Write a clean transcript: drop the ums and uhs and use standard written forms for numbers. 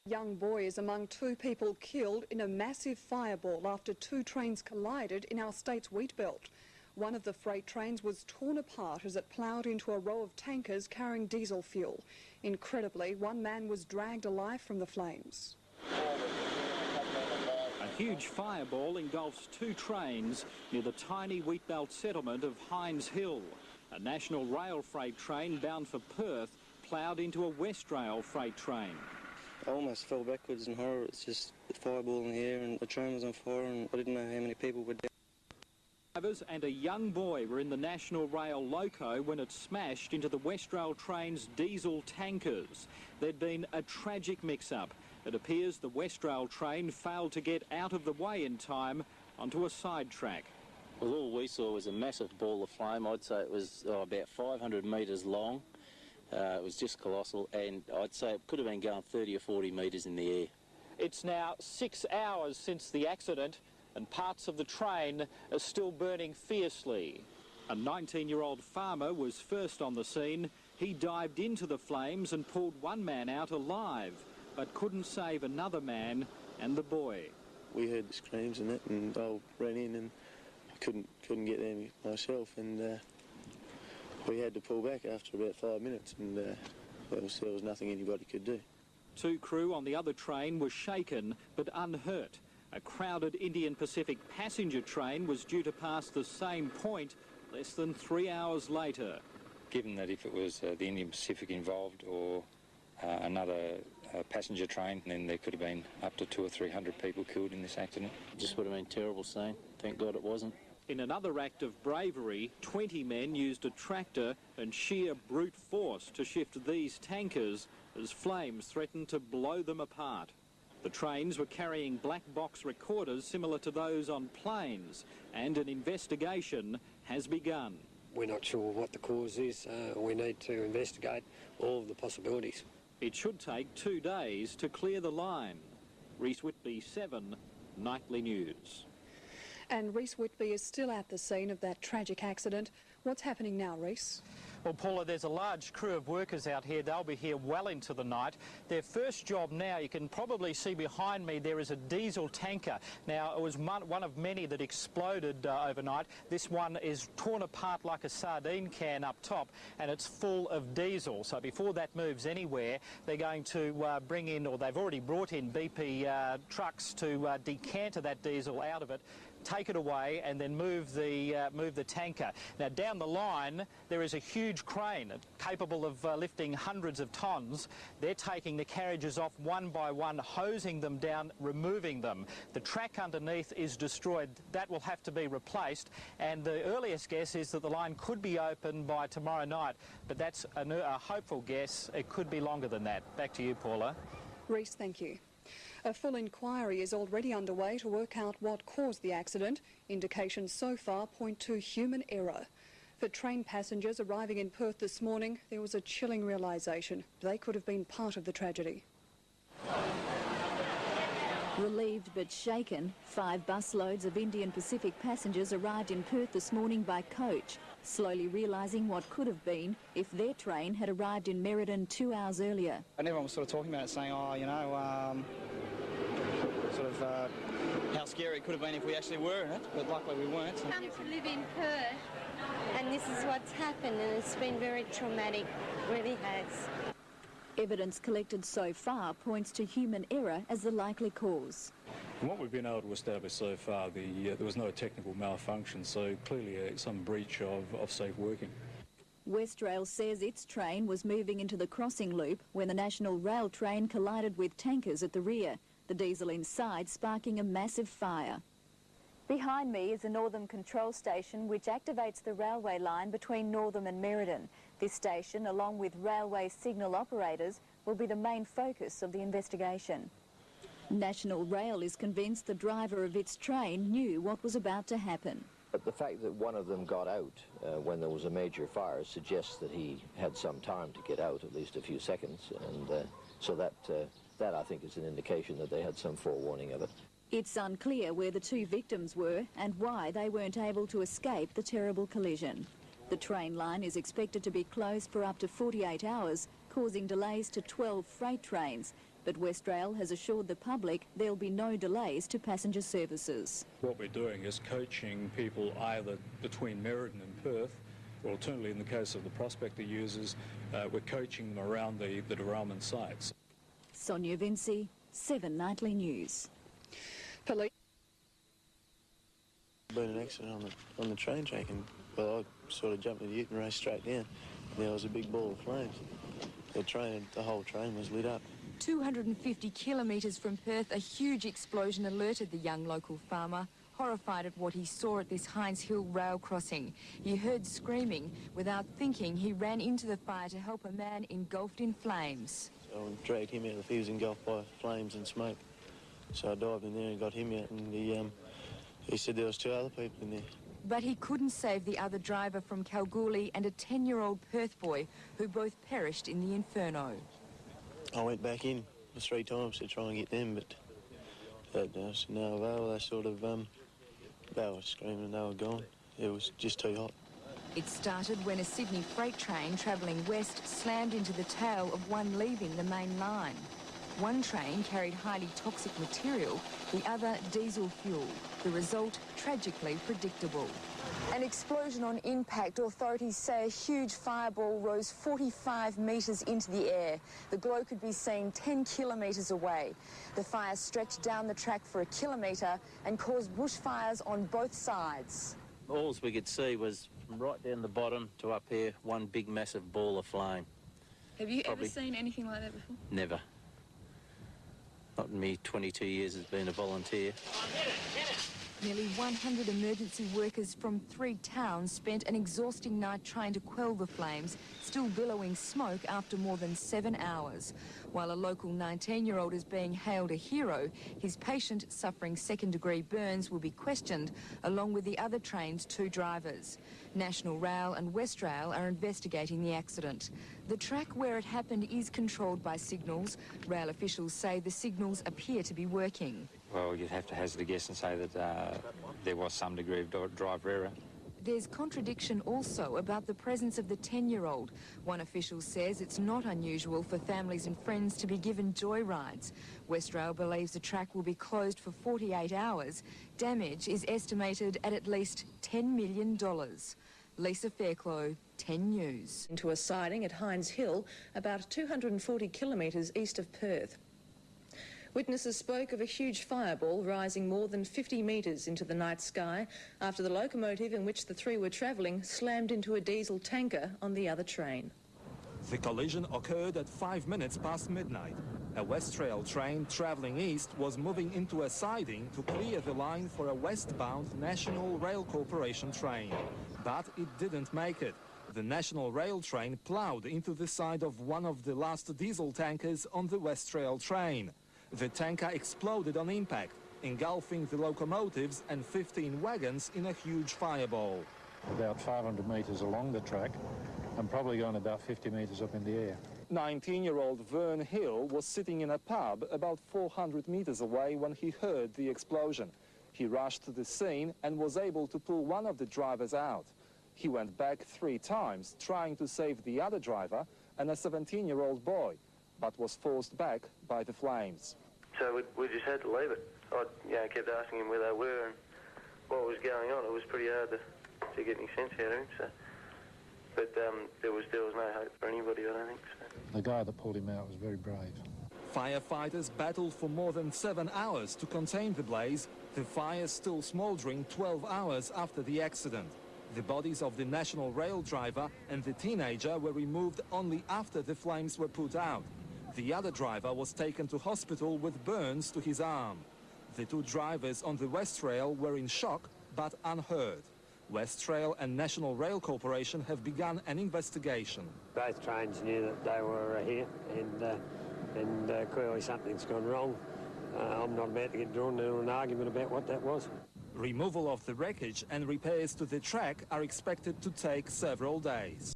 Young boy is among 2 people killed in a massive fireball after 2 trains collided in our state's wheat belt. One of the freight trains was torn apart as it ploughed into a row of tankers carrying diesel fuel. Incredibly, 1 man was dragged alive from the flames. A huge fireball engulfs 2 trains near the tiny wheat belt settlement of Hines Hill. A national rail freight train bound for Perth ploughed into a Westrail freight train. I almost fell backwards in horror. It's just the fireball in the air and the train was on fire and I didn't know how many people were dead. Drivers and a young boy were in the National Rail loco when it smashed into the Westrail train's diesel tankers. There'd been a tragic mix-up. It appears the Westrail train failed to get out of the way in time onto a side track. Well, all we saw was a massive ball of flame. I'd say it was about 500 metres long. It was just colossal, and I'd say it could have been going 30 or 40 metres in the air. It's now 6 hours since the accident, and parts of the train are still burning fiercely. A 19-year-old farmer was first on the scene. He dived into the flames and pulled 1 man out alive, but couldn't save another man and the boy. We heard the screams and that, and I ran in and I couldn't get there myself, and we had to pull back after about 5 minutes, and there was nothing anybody could do. 2 crew on the other train were shaken but unhurt. A crowded Indian Pacific passenger train was due to pass the same point less than 3 hours later. Given that if it was the Indian Pacific involved or another passenger train, then there could have been up to 200 or 300 people killed in this accident. It just would have been a terrible scene. Thank God it wasn't. In another act of bravery, 20 men used a tractor and sheer brute force to shift these tankers as flames threatened to blow them apart. The trains were carrying black box recorders similar to those on planes, and an investigation has begun. We're not sure what the cause is. We need to investigate all of the possibilities. It should take 2 days to clear the line. Rhys Whitby, 7 Nightly News. And Rhys Whitby is still at the scene of that tragic accident. What's happening now, Rhys? Well, Paula, there's a large crew of workers out here. They'll be here well into the night. Their first job now, you can probably see behind me, there is a diesel tanker. Now, it was one of many that exploded overnight. This one is torn apart like a sardine can up top, and it's full of diesel. So before that moves anywhere, they're going to bring in, or they've already brought in BP trucks to decanter that diesel out of it, take it away, and then move the tanker. Now, down the line, there is a huge crane capable of lifting hundreds of tonnes. They're taking the carriages off one by one, hosing them down, removing them. The track underneath is destroyed. That will have to be replaced, and the earliest guess is that the line could be open by tomorrow night, but that's a hopeful guess. It could be longer than that. Back to you, Paula. Rhys, thank you. A full inquiry is already underway to work out what caused the accident. Indications so far point to human error. For train passengers arriving in Perth this morning, there was a chilling realisation. They could have been part of the tragedy. Relieved but shaken, 5 busloads of Indian Pacific passengers arrived in Perth this morning by coach, slowly realising what could have been if their train had arrived in Merredin 2 hours earlier. And everyone was sort of talking about it, saying, oh, you know, how scary it could have been if we actually were in it, but luckily we weren't. Come to live in Perth, and this is what's happened, and it's been very traumatic, really has. Evidence collected so far points to human error as the likely cause. From what we've been able to establish so far, there was no technical malfunction, so clearly some breach of safe working. Westrail says its train was moving into the crossing loop when the National Rail train collided with tankers at the rear, the diesel inside sparking a massive fire. Behind me is a Northam control station which activates the railway line between Northam and Merredin. This station, along with railway signal operators, will be the main focus of the investigation. National Rail is convinced the driver of its train knew what was about to happen. But the fact that one of them got out when there was a major fire suggests that he had some time to get out, at least a few seconds, and so that I think is an indication that they had some forewarning of it. It's unclear where the 2 victims were and why they weren't able to escape the terrible collision. The train line is expected to be closed for up to 48 hours, causing delays to 12 freight trains. But Westrail has assured the public there'll be no delays to passenger services. What we're doing is coaching people either between Merredin and Perth, or alternatively in the case of the prospector users, we're coaching them around the derailment sites. Sonia Vinci, 7 Nightly News. Police. Been an accident on the train track, and well, I sort of jumped in the ute and raced straight down. And there was a big ball of flames. The whole train was lit up. 250 kilometres from Perth, a huge explosion alerted the young local farmer, horrified at what he saw at this Hines Hill rail crossing. He heard screaming. Without thinking, he ran into the fire to help a man engulfed in flames. So I dragged him out. He was engulfed by flames and smoke. So I dived in there and got him out, and he said there was 2 other people in there. But he couldn't save the other driver from Kalgoorlie and a 10-year-old Perth boy who both perished in the inferno. I went back in 3 times to try and get them, but that was no avail. They sort of, they were screaming, they were gone. It was just too hot. It started when a Sydney freight train travelling west slammed into the tail of one leaving the main line. One train carried highly toxic material, the other diesel fuel. The result, tragically predictable. An explosion on impact. Authorities say a huge fireball rose 45 metres into the air. The glow could be seen 10 kilometres away. The fire stretched down the track for 1 kilometre and caused bushfires on both sides. All we could see was from right down the bottom to up here, one big massive ball of flame. Have you ever seen anything like that before? Never. Not in me 22 years as being a volunteer. Nearly 100 emergency workers from 3 towns spent an exhausting night trying to quell the flames, still billowing smoke after more than 7 hours. While a local 19-year-old is being hailed a hero, his patient suffering second-degree burns will be questioned, along with the other train's 2 drivers. National Rail and Westrail are investigating the accident. The track where it happened is controlled by signals. Rail officials say the signals appear to be working. Well, you'd have to hazard a guess and say that there was some degree of driver error. There's contradiction also about the presence of the 10-year-old. One official says it's not unusual for families and friends to be given joyrides. Westrail believes the track will be closed for 48 hours. Damage is estimated at least $10 million. Lisa Fairclough, 10 News. Into a siding at Hines Hill, about 240 kilometres east of Perth. Witnesses spoke of a huge fireball rising more than 50 metres into the night sky after the locomotive in which the 3 were travelling slammed into a diesel tanker on the other train. The collision occurred at 5 minutes past midnight. A Westrail train travelling east was moving into a siding to clear the line for a westbound National Rail Corporation train. But it didn't make it. The National Rail train ploughed into the side of one of the last diesel tankers on the Westrail train. The tanker exploded on impact, engulfing the locomotives and 15 wagons in a huge fireball. About 500 metres along the track and probably going about 50 metres up in the air. 19-year-old Vern Hill was sitting in a pub about 400 metres away when he heard the explosion. He rushed to the scene and was able to pull one of the drivers out. He went back 3 times trying to save the other driver and a 17-year-old boy, but was forced back by the flames. So we just had to leave it. I kept asking him where they were and what was going on. It was pretty hard to get any sense out of him. So. But there was no hope for anybody, I don't think. So. The guy that pulled him out was very brave. Firefighters battled for more than 7 hours to contain the blaze, the fire still smouldering 12 hours after the accident. The bodies of the National Rail driver and the teenager were removed only after the flames were put out. The other driver was taken to hospital with burns to his arm. The 2 drivers on the Westrail were in shock but unhurt. Westrail and National Rail Corporation have begun an investigation. Both trains knew that they were here and clearly something's gone wrong. I'm not about to get drawn into an argument about what that was. Removal of the wreckage and repairs to the track are expected to take several days.